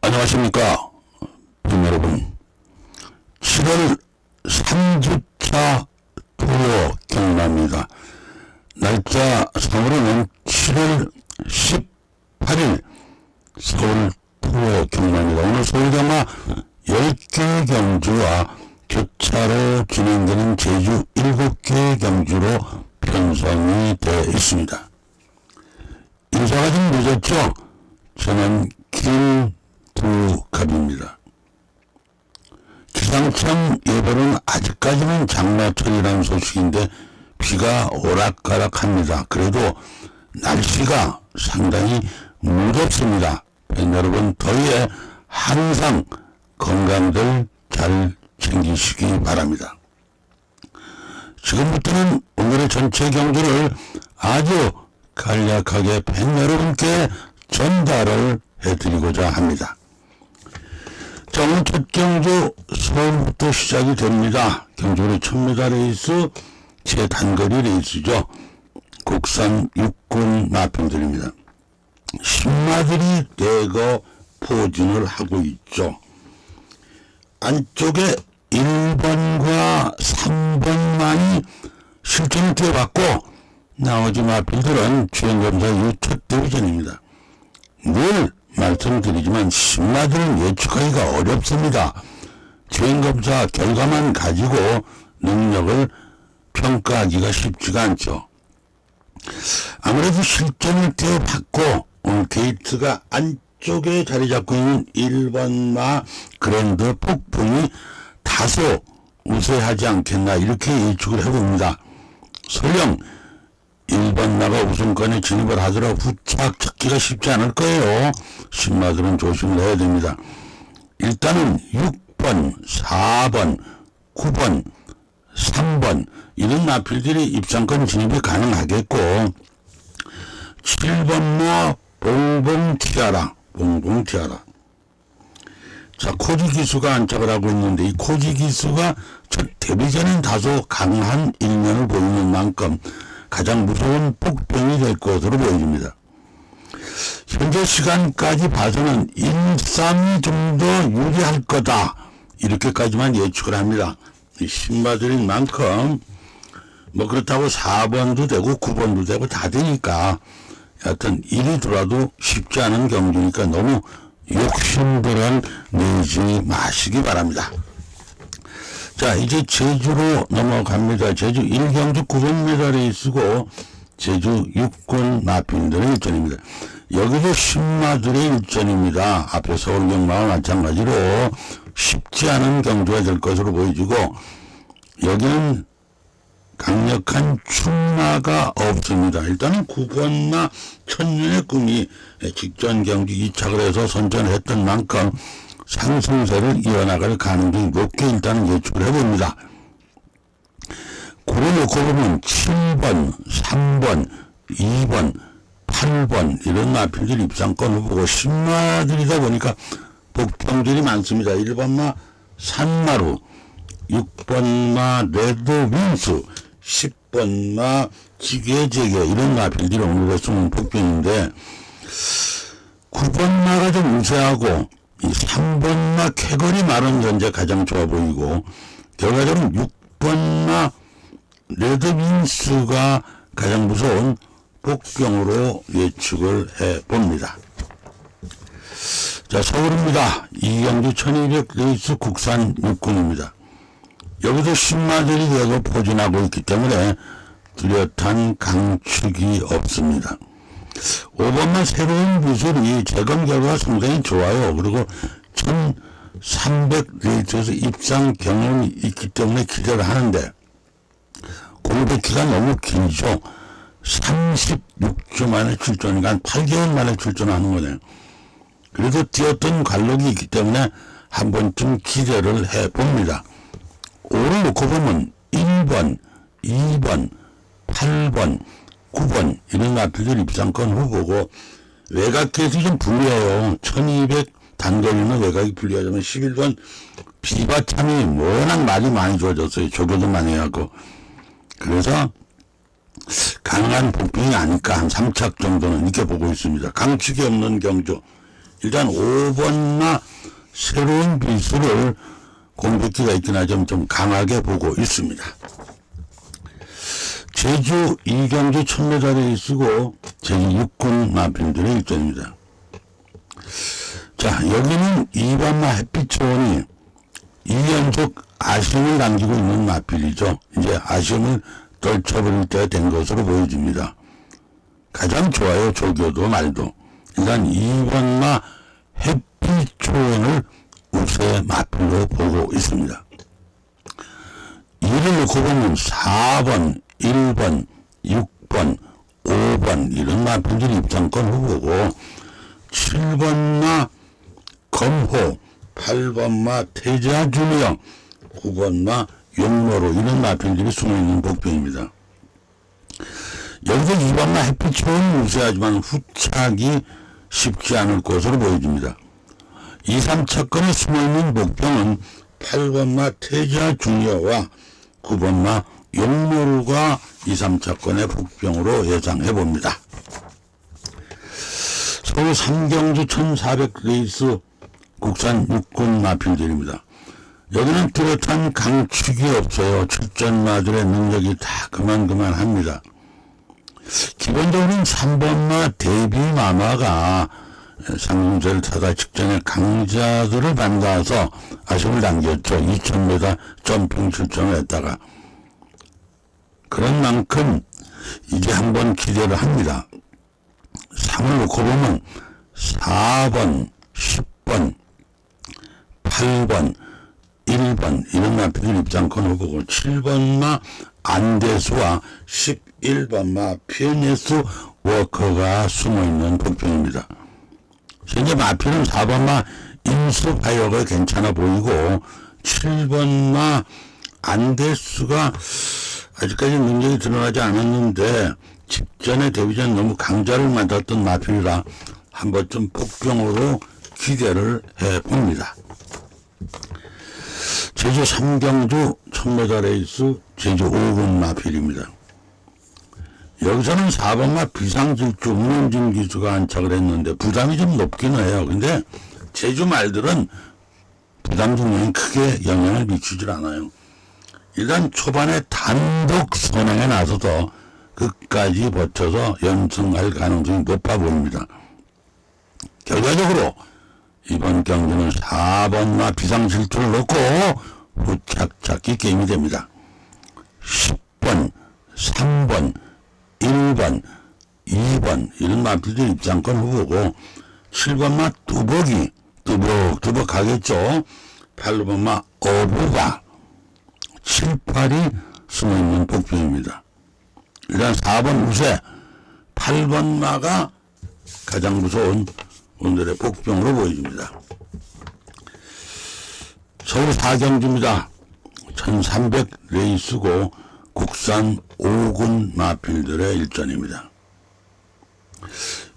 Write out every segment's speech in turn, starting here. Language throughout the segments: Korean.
안녕하십니까 여러분. 7월 3주차 토요 경마입니다. 날짜 서울에는 7월 18일 서울 토요 경마입니다. 오늘 서울 경마 10개 경주와 교차로 진행되는 제주 7개 경주로 편성이 되어 있습니다. 인사가 좀 늦었죠? 저는 김두갑입니다. 기상청 예보는 아직까지는 장마철이라는 소식인데 비가 오락가락합니다. 그래도 날씨가 상당히 무덥습니다. 여러분, 더위에 항상 건강들 잘 챙기시기 바랍니다. 지금부터는 오늘의 전체 경주를 아주 간략하게 여러분께 전달을 해드리고자 합니다. 자, 오늘 첫 경주 서울부터 시작이 됩니다. 경주는 1000m 레이스, 최단거리 레이스죠. 국산 육군 마편들입니다. 신마들이 대거 포진을 하고 있죠. 안쪽에 1번과 3번만이 실전을 뛰어봤고 나머지 마필들은 주행검사 유첫 대비전입니다. 늘 말씀드리지만 신마들은 예측하기가 어렵습니다. 주행검사 결과만 가지고 능력을 평가하기가 쉽지가 않죠. 아무래도 실전을 뛰어봤고 오늘 게이트가 안쪽에 자리 잡고 있는 1번마 그랜드 폭풍이 다소 우세하지 않겠나 이렇게 예측을 해봅니다. 설령 1번 나가 우승권에 진입을 하더라도 후착 찾기가 쉽지 않을 거예요. 신마들은 조심을 해야 됩니다. 일단은 6번, 4번, 9번, 3번 이런 나필들이 입상권 진입이 가능하겠고 7번마 봉봉티아라. 자, 코지기수가 안착을 하고 있는데 이 코지기수가 첫 데뷔전엔 다소 강한 일면을 보이는 만큼 가장 무서운 폭병이 될 것으로 보여집니다. 현재 시간까지 봐서는 1-3이 좀 더 유리할 거다. 이렇게까지만 예측을 합니다. 신마들인 만큼 뭐 그렇다고 4번도 되고 9번도 되고 다 되니까 여하튼 1이 들어와도 쉽지 않은 경주니까 너무 욕심들은 내지 마시기 바랍니다. 자, 이제 제주로 넘어갑니다. 제주 1경주 900m 레이스고 제주 육군 마핀들의 일전입니다. 여기도 신마들의 일전입니다. 앞에 서울경마와 마찬가지로 쉽지 않은 경주가 될 것으로 보여지고 여기는 강력한 충마가 없습니다. 일단은 9번마 천년의 꿈이 직전 경주 2착을 해서 선전을 했던 만큼 상승세를 이어나갈 가능성이 높게 일단은 예측을 해봅니다. 그걸 놓고 보면 7번, 3번, 2번, 8번 이런 마필들 입상권을 보고 신마들이다 보니까 복병들이 많습니다. 1번마 산마루, 6번마 레드윈스, 10번마 지게재게 이런 마필들이 오늘의 숨은 복병인데 9번마가 좀 우세하고 이 3번마 쾌거리 말은 현재 가장 좋아 보이고 결과적으로 6번마 레드윈스가 가장 무서운 복병으로 예측을 해봅니다. 자, 서울입니다. 이경주 1200 레이스 국산 육군입니다. 여기서 신마들이 대거 포진하고 있기 때문에 뚜렷한 강축이 없습니다. 5번만 새로운 기술이 재검 결과가 상당히 좋아요. 그리고 1300 레이스에서 입상 경험이 있기 때문에 기대를 하는데 공백기가 너무 길죠. 36주 만에 출전이니까 한 8개월 만에 출전하는 거네요. 그래도 뛰었던 관록이 있기 때문에 한 번쯤 기대를 해봅니다. 5를 놓고 보면 1번, 2번, 8번, 9번 이런 마필들 입상권 후보고 외곽계에서 좀 불리해요. 1200 단거리는 외곽이 불리하지만 11번 비바참이 워낙 말이 많이 좋아졌어요. 조교도 많이 하고. 그래서 가능한 복빙이 아닐까 한 3착 정도는 이렇게 보고 있습니다. 강축이 없는 경주 일단 5번마 새로운 비수를 공백기가 있긴 하지만 좀 강하게 보고 있습니다. 제주 이경주 천매달에 있고 제주 6군 마필들의 일전입니다. 자, 여기는 2번마 햇빛초원이 2연속 아쉬움을 남기고 있는 마필이죠. 이제 아쉬움을 떨쳐버릴 때가 된 것으로 보여집니다. 가장 좋아요, 조교도 말도. 일단 2번마 햇빛초원을 우세 마필로 보고 있습니다. 이를 놓고 보면 4번, 1번, 6번, 5번 이런 마필들 입장권 후보고 7번마 검호, 8번마 태자 주명, 9번마 용모로 이런 마필들이 숨어있는 복병입니다. 여기서 2번마 햇빛초원은 우세하지만 후착이 쉽지 않을 것으로 보여집니다. 2, 3차권에 숨어있는 복병은 8번마 태자 중여와 9번마 용모루가 2, 3차권의 복병으로 예상해봅니다. 서울 삼경주 1400레이스 국산 육군 마필들입니다. 여기는 뚜렷한 강축이 없어요. 출전마들의 능력이 다 그만합니다. 기본적으로는 3번마 데뷔마마가 상승세를 타다 직전에 강자들을 반가워서 아쉬움을 남겼죠. 2000m 점핑 출전을 했다가. 그런 만큼 이제 한번 기대를 합니다. 상을 놓고 보면 4번, 10번, 8번, 1번 이런 마필들 입장권 후보고 7번마 안대수와 11번마 피어니스 워커가 숨어있는 복병입니다. 현재 마필은 4번마 인수파이어가 괜찮아 보이고 7번마 안대수가 아직까지 능력이 드러나지 않았는데 직전에 데뷔전 너무 강자를 만났던 마필이라 한 번쯤 복병으로 기대를 해봅니다. 제주 삼경주 천매달레이스 제주 5군 마필입니다. 여기서는 4번마 비상질주 운영진 기수가 안착을 했는데 부담이 좀 높긴 해요. 근데 제주 말들은 부담 중량이 크게 영향을 미치질 않아요. 일단 초반에 단독 선행에 나서서 끝까지 버텨서 연승할 가능성이 높아 보입니다. 결과적으로 이번 경기는 4번마 비상질주를 놓고 후착 찾기 게임이 됩니다. 10번, 3번, 1번, 2번 이런 마필들 입장권 후보고 7번마 뚜벅이 뚜벅 가겠죠. 8번마 어부가 7, 8이 숨어있는 복병입니다. 일단 4번 우세 8번마가 가장 무서운 오늘의 복병으로 보여집니다. 서울 사경주입니다. 1300 레이스고 국산 5군 마필들의 일전입니다.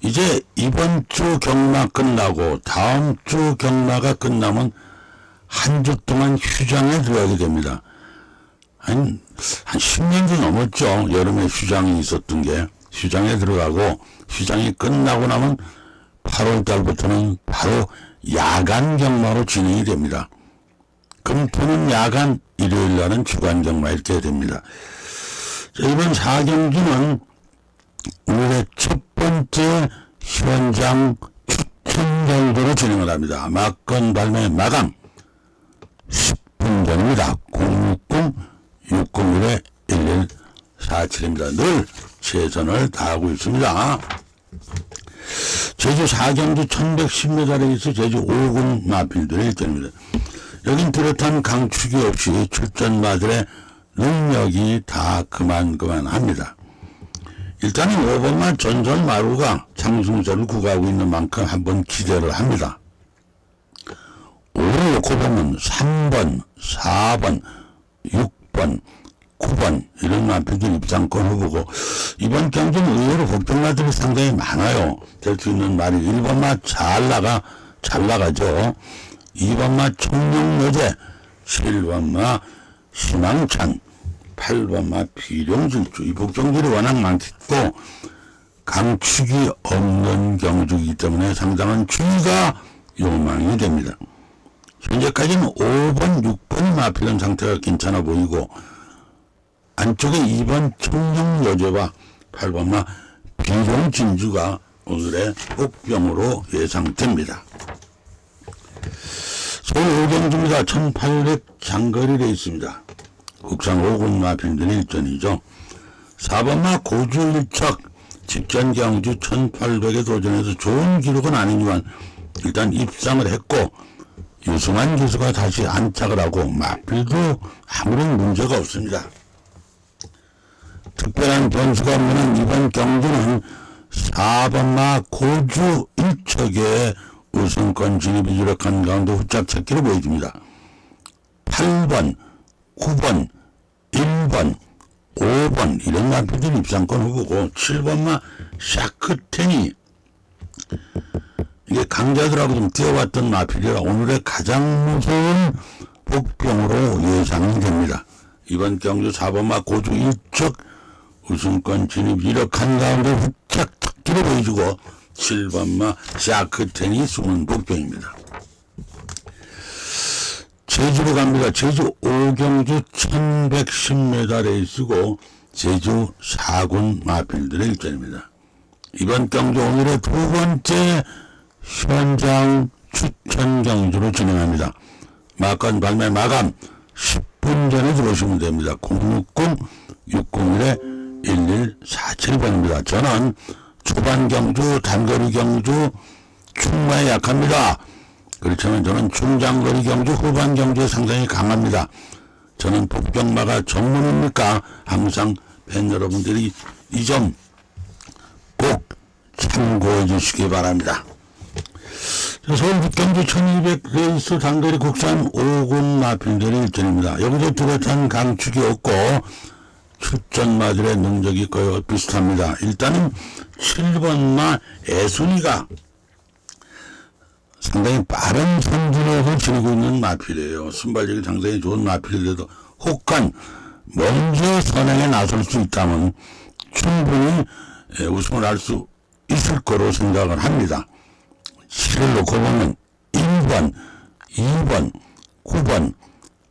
이제 이번 주 경마 끝나고 다음 주 경마가 끝나면 한 주 동안 휴장에 들어가게 됩니다. 한 10년이 넘었죠. 여름에 휴장이 있었던 게 휴장에 들어가고 휴장이 끝나고 나면 8월 달부터는 바로 야간 경마로 진행이 됩니다. 금토는 야간, 일요일 날은 주간 경마 이렇게 됩니다. 자, 이번 4경기는 오늘의 첫 번째 현장 추천 경도로 진행을 합니다. 막건 발매 마감 10분 전입니다. 060-601-1147입니다. 늘 최선을 다하고 있습니다. 제주 4경주 1110m레이스 제주 5군 마필들의 일전입니다. 여긴 뚜렷한 강축이 없이 출전마들의 능력이 다 그만합니다. 일단은 5번만 전전마루가 상승세를 구가하고 있는 만큼 한번 기대를 합니다. 5를 놓고 보면 3번, 4번, 6번, 9번 이런 마필들 입장권 후보고 이번 경기는 의외로 복병마들이 상당히 많아요. 될 수 있는 말이 1번마 잘 나가죠. 2번마 청룡여제, 7번마 희망찬, 8번마 비룡질주 이 복종들이 워낙 많고 강축이 없는 경주이기 때문에 상당한 주의가 요망이 됩니다. 현재까지는 5번, 6번 마필은 상태가 괜찮아 보이고 안쪽에 2번 청룡 여제와 8번마 비룡 진주가 오늘의 복병으로 예상됩니다. 서울 오경주입니다. 1800 장거리에 있습니다. 국산 5군 마필들의 일전이죠. 4번마 고주 1척 직전 경주 1800에 도전해서 좋은 기록은 아니지만 일단 입상을 했고 유승환 기수가 다시 안착을 하고 마필도 아무런 문제가 없습니다. 특별한 변수가 없는 이번 경주는 4번마 고주 1척의 우승권 진입이 유력한 가운데 후짝 찾기를 보여줍니다. 8번, 9번, 1번, 5번 이런 마필들 입상권 후보고 7번마 샤크텐이 이게 강자들하고 좀 뛰어왔던 마필이라 오늘의 가장 무서운 복병으로 예상이 됩니다. 이번 경주 4번마 고주 1척 우승권 진입 유력한 가운데 후짝 찾기를 보여주고 7번마 샤크텐이 숨은 복병입니다. 제주로 갑니다. 제주 5경주 1110m 레이스고 제주 4군 마필들의 일전입니다. 이번 경주 오늘의 두 번째 현장 추천 경주로 진행합니다. 막간 발매 마감 10분 전에 들어오시면 됩니다. 060-601-1147번입니다. 저는 초반 경주, 단거리 경주, 충마에 약합니다. 그렇지만 저는 중장거리 경주, 후반 경주에 상당히 강합니다. 저는 복병마가 전문입니까? 항상 팬 여러분들이 이 점 꼭 참고해 주시기 바랍니다. 서울 북경주 1200 레이스 단거리 국산 5군 마필들의 일전입니다. 여기도 뚜렷한 강축이 없고 출전 마들의 능력이 거의 비슷합니다. 일단은 7번마 애순이가 상당히 빠른 선두력을 지니고 있는 마필이에요. 순발력이 상당히 좋은 마필인데도 혹한 먼저 선행에 나설 수 있다면 충분히 우승을 할 수 있을 거로 생각을 합니다. 실을 놓고 보면 1번, 2번, 9번,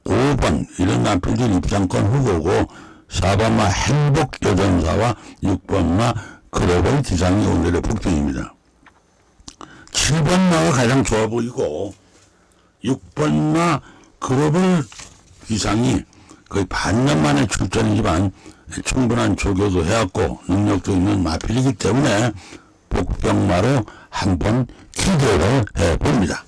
5번 이런 마필들 입상권 후보고 4번마 행복여전사와 6번마 글로벌 기상이 오늘의 복병입니다. 7번마가 가장 좋아 보이고 6번마 글로벌 기상이 거의 반년 만에 출전이지만 충분한 조교도 해왔고 능력도 있는 마필이기 때문에 복병마로 한번 기대를 해봅니다.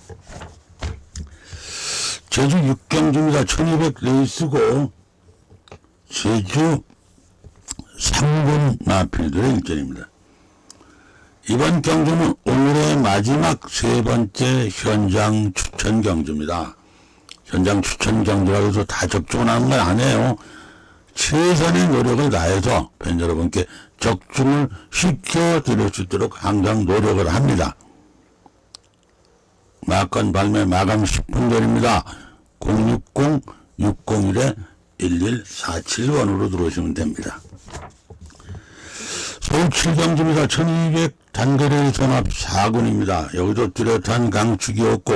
제주 6경주입니다. 1200 레이스고 제주 3군 마필들의 일전입니다. 이번 경주는 오늘의 마지막 세 번째 현장 추천 경주입니다. 현장 추천 경주라고 해서 다 적중을 하는 건 아니에요. 최선의 노력을 다해서 팬 여러분께 적중을 시켜드릴 수 있도록 항상 노력을 합니다. 막간 발매 마감 10분 전입니다. 060-601-1147번으로 들어오시면 됩니다. 서울 7경주입니다. 1200 단거리 전압 4군입니다. 여기도 뚜렷한 강축이 없고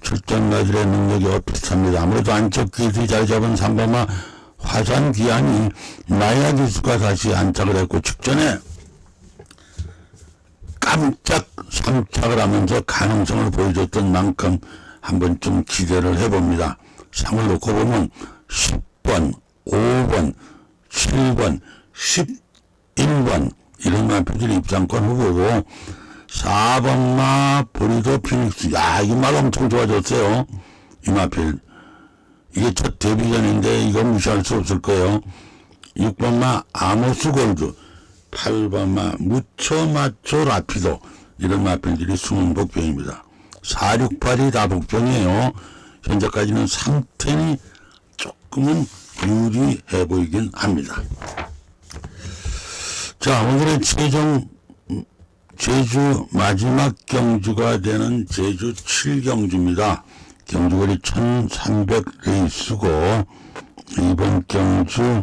출전가들의 능력이 비슷합니다. 아무래도 안쪽 기술이 잘 잡은 3번마 화산 기한이 마야 기수가 다시 안착을 했고 직전에 깜짝 3착을 하면서 가능성을 보여줬던 만큼 한 번쯤 기대를 해봅니다. 상을 놓고 보면 10번, 5번, 7번, 11번 이런 마필들이 입상권 후보고 4번마 보리도 피닉스 야 이 말 엄청 좋아졌어요. 이 마필 이게 첫 데뷔전인데 이거 무시할 수 없을 거예요. 6번마 아모스 골드 8번마 무초 마초 라피도 이런 마필들이 숨은 복병입니다. 468이 다 복병이에요. 현재까지는 3텐이 조금은 유리해 보이긴 합니다. 자, 오늘의 최종 제주 마지막 경주가 되는 제주 7경주입니다. 경주거리 1300 레이스고 이번 경주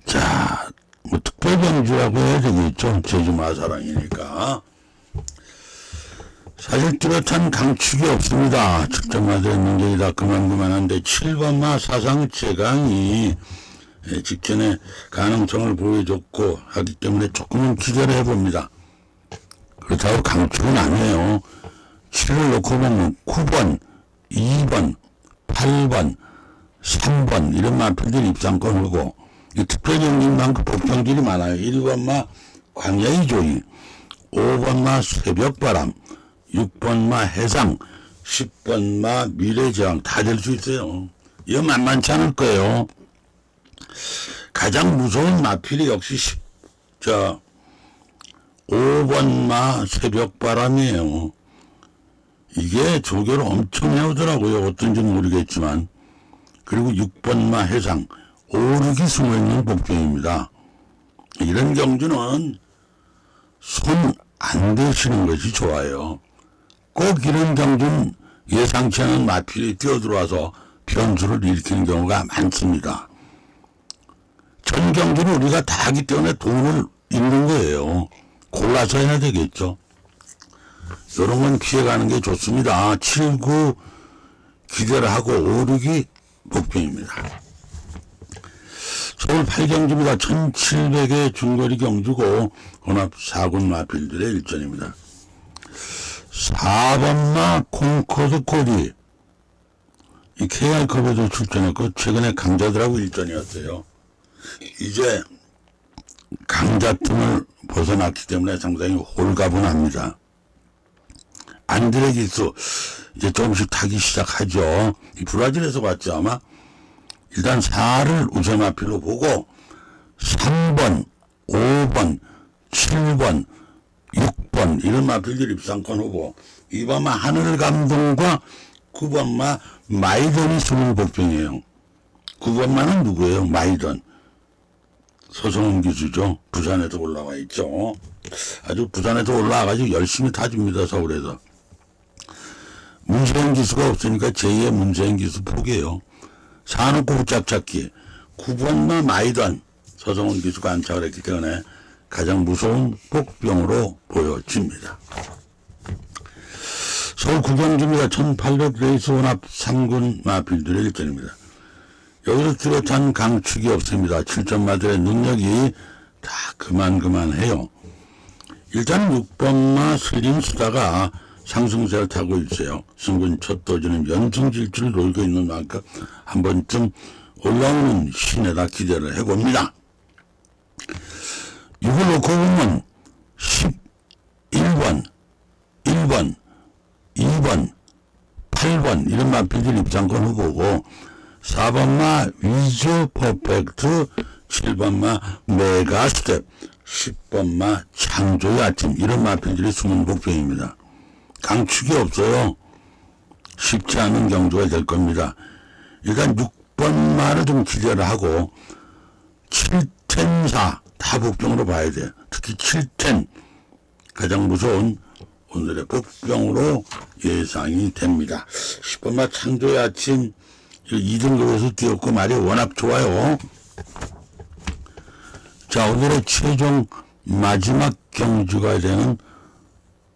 자 뭐 특별경주라고 해야 되겠죠. 제주 마사랑이니까. 사실 뚜렷한 강축이 없습니다. 측정마다 문제이 다 그만한데 7번마 사상 최강이 직전에 가능성을 보여줬고 하기 때문에 조금은 기대를 해봅니다. 그렇다고 강축은 아니에요. 7을 놓고 보면 9번, 2번, 8번, 3번 이런 마필들 입상권 후고 특별경기만큼 복병들이 많아요. 1번마 광야의 조이, 5번마 새벽바람, 6번마 해상, 10번마 미래제왕 다 될 수 있어요. 이거 만만치 않을 거예요. 가장 무서운 마필이 역시 5번마 새벽바람이에요. 이게 조교를 엄청 해오더라고요. 어떤지는 모르겠지만. 그리고 6번마 해상, 5, 6이 숨어있는 복병입니다. 이런 경주는 손 안 대시는 것이 좋아요. 꼭 이런 경주는 예상치 않은 마필이 뛰어들어와서 변수를 일으키는 경우가 많습니다. 전 경주는 우리가 다 하기 때문에 돈을 잃는 거예요. 골라서 해야 되겠죠. 이런 건 피해가는 게 좋습니다. 7, 9 기대를 하고 5, 6이 복병입니다. 서울 8경주입니다. 1700의 중거리 경주고 혼합 4군 마필들의 일전입니다. 4번마 콩코드 코디 이 KR컵에도 출전했고 최근에 강자들하고 일전이었어요. 이제 강자 틈을 벗어났기 때문에 상당히 홀가분합니다. 안드레 기수 이제 조금씩 타기 시작하죠. 이 브라질에서 봤죠 아마. 일단 4를 우선 마필로 보고 3번, 5번, 7번, 6번 이런 마필들 입상권 후보 2번마 하늘감동과 9번마 마이던이 숨은 복병이에요. 9번마는 누구예요? 마이던. 서성훈 기수죠. 부산에서 올라와 있죠. 아주 부산에서 올라와가지고 열심히 타줍니다. 서울에서. 문세영 기수가 없으니까 제2의 문세영 기수 포기해요. 산후 꼼짝찾기 9번마 마이던 서성훈 기수가 안착을 했기 때문에 가장 무서운 복병으로 보여집니다. 서울 구경주입니다. 1800 레이스 혼합 3군 마필들의 일전입니다. 여기서 뚜렷한 강축이 없습니다. 7점마들의 능력이 다 그만해요. 일단 6번마 슬림 수다가 상승세를 타고 있어요. 승군 첫 도전은 연승 질주를 노리고 있는 만큼 한 번쯤 올라오는 신에다 기대를 해봅니다. 이걸 놓고 보면 11번, 1번, 2번, 8번 이런 마필들 입상권 후보고 4번마 위즈 퍼펙트, 7번마 메가스텝, 10번마 창조의 아침 이런 마필들이 숨은 복병입니다. 강축이 없어요. 쉽지 않은 경주가 될 겁니다. 일단 6번마를 좀 기대를 하고 7텐4 다 복병으로 봐야 돼요. 특히 7텐 가장 무서운 오늘의 복병으로 예상이 됩니다. 10번마 창조의 아침 2등급에서 뛰었고 말이 워낙 좋아요. 자, 오늘의 최종 마지막 경주가 되는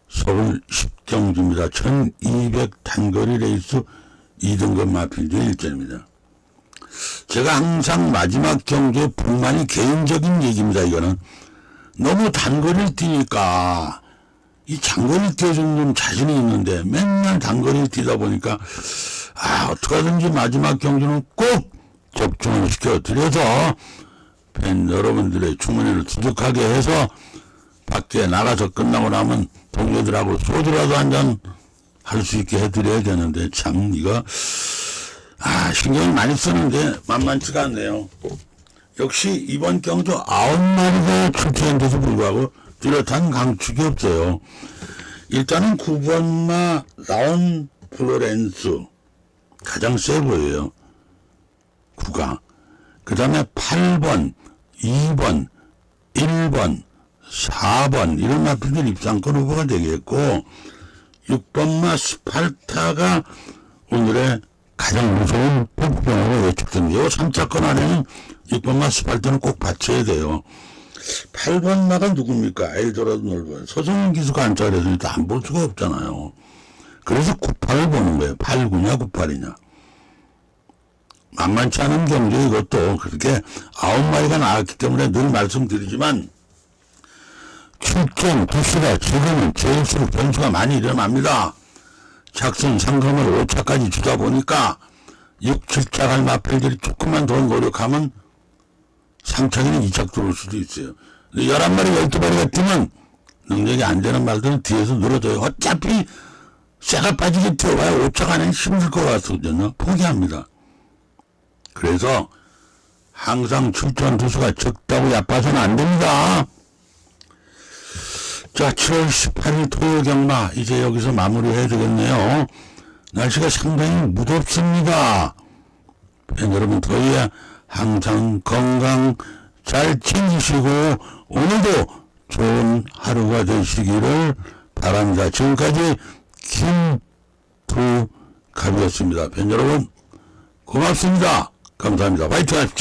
서울 10경주입니다. 1200 단거리 레이스 2등급 마필들 일전입니다. 제가 항상 마지막 경주에 불만이 개인적인 얘기입니다. 이거는 너무 단거리를 뛰니까 이 장거리를 뛰어주는 좀 자신이 있는데 맨날 단거리를 뛰다 보니까 어떡하든지 마지막 경주는 꼭 접종을 시켜드려서 팬 여러분들의 주머니를 두둑하게 해서 밖에 나가서 끝나고 나면 동료들하고 소주라도 한잔 할 수 있게 해드려야 되는데 참 이거 신경이 많이 쓰는데 만만치가 않네요. 역시 이번 경주 9마리가 출전한데도 불구하고 뚜렷한 강축이 없어요. 일단은 9번마 라온 플로렌스 가장 세 보여요. 9가. 그 다음에 8번, 2번, 1번, 4번 이런 마필들 입상권 후보가 되겠고 6번마 스파르타가 오늘의 가장 무서운 복병으로 예측됩니다. 이 3차권 안에는 6번마 스파르타는 꼭 받쳐야 돼요. 8번 나가 누굽니까? 엘도라도 넓어요. 서성훈 기수가 앉자 그래서 일단 안 볼 수가 없잖아요. 그래서 98을 보는 거예요. 89냐 98이냐. 만만치 않은 경제 이것도 그렇게 9마리가 나왔기 때문에 늘 말씀드리지만 출전 투수가 지금은 제일수록 변수가 많이 일어납니다. 작성 상금을 5차까지 주다 보니까 6, 7차 갈 마필들이 조금만 더 노력하면 상창에는 2차 들어올 수도 있어요. 11마리, 12마리가 뛰면 능력이 안 되는 말들은 뒤에서 늘어져요. 어차피 쇠가 빠지게 뛰어와야 5차 가는 힘들 것 같거든요. 포기합니다. 그래서 항상 출전 투수가 적다고 얕봐서는 안 됩니다. 자, 7월 18일 토요 경마 이제 여기서 마무리해야 되겠네요. 날씨가 상당히 무덥습니다. 여러분 더위에 항상 건강 잘 챙기시고 오늘도 좋은 하루가 되시기를 바랍니다. 지금까지 김두갑이었습니다. 여러분 고맙습니다. 감사합니다. 화이팅 하십시오.